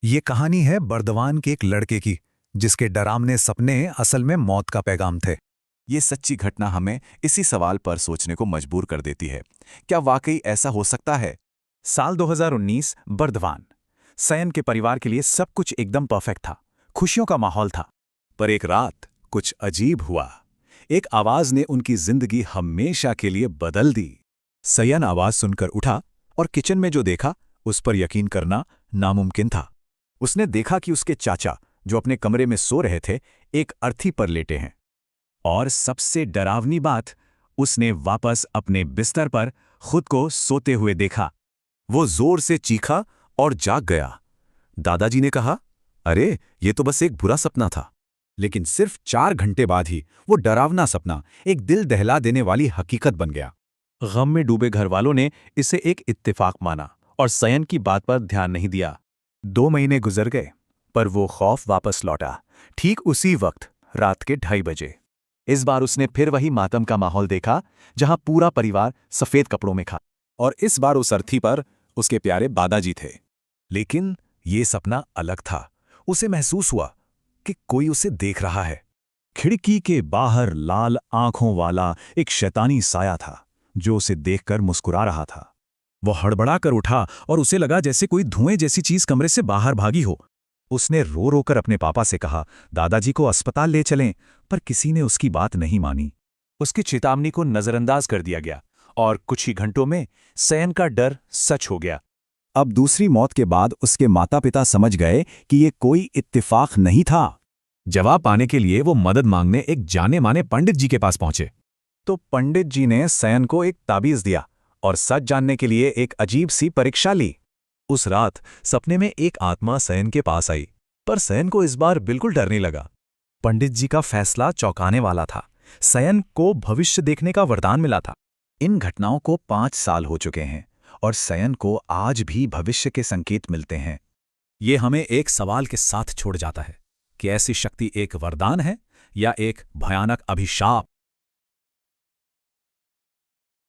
ये कहानी है बर्दवान के एक लड़के की, जिसके डरावने सपने असल में मौत का पैगाम थे। ये सच्ची घटना हमें इसी सवाल पर सोचने को मजबूर कर देती है। क्या वाकई ऐसा हो सकता है? साल 2019 बर्दवान। सयन के परिवार के लिए सब कुछ एकदम परफेक्ट था। खुशियों का माहौल था। पर एक रात कुछ अजीब हुआ। एक आवाज ने उनकी जिंदगी हमेशा के लिए बदल दी। सयन आवाज सुनकर उठा और किचन में जो देखा उस पर यकीन करना नामुमकिन था। उसने देखा कि उसके चाचा, जो अपने कमरे में सो रहे थे, एक अर्थी पर लेटे हैं। और सबसे डरावनी बात, उसने वापस अपने बिस्तर पर खुद को सोते हुए देखा। वो जोर से चीखा और जाग गया। दादाजी ने कहा, अरे ये तो बस एक बुरा सपना था। लेकिन सिर्फ 4 घंटे बाद ही वो डरावना सपना एक दिल दहला देने वाली हकीकत बन गया। गम में डूबे घरवालों ने इसे एक इत्तेफाक माना और सयन की बात पर ध्यान नहीं दिया। 2 महीने गुजर गए, पर वो खौफ वापस लौटा, ठीक उसी वक्त, रात के 2:30 बजे। इस बार उसने फिर वही मातम का माहौल देखा, जहां पूरा परिवार सफेद कपड़ों में था। और इस बार उस अर्थी पर उसके प्यारे दादाजी थे। लेकिन ये सपना अलग था। उसे महसूस हुआ कि कोई उसे देख रहा है। खिड़की के बाहर लाल आंखों वाला एक शैतानी साया था, जो उसे देखकर मुस्कुरा रहा था। वो हड़बड़ा कर उठा और उसे लगा जैसे कोई धुएं जैसी चीज कमरे से बाहर भागी हो। उसने रो रो कर अपने पापा से कहा, दादाजी को अस्पताल ले चलें, पर किसी ने उसकी बात नहीं मानी। उसकी चेतावनी को नजरअंदाज कर दिया गया और कुछ ही घंटों में सयन का डर सच हो गया। अब दूसरी मौत के बाद उसके माता पिता समझ गए कि ये कोई इत्तेफाक नहीं था। जवाब पाने के लिए वो मदद मांगने एक जाने माने पंडित जी के पास पहुंचे। तो पंडित जी ने सयन को एक ताबीज दिया और सच जानने के लिए एक अजीब सी परीक्षा ली। उस रात सपने में एक आत्मा सयन के पास आई, पर सयन को इस बार बिल्कुल डर नहीं लगा। पंडित जी का फैसला चौंकाने वाला था। सयन को भविष्य देखने का वरदान मिला था। इन घटनाओं को 5 साल हो चुके हैं और सयन को आज भी भविष्य के संकेत मिलते हैं। ये हमें एक सवाल के साथ छोड़ जाता है कि ऐसी शक्ति एक वरदान है या एक भयानक अभिशाप।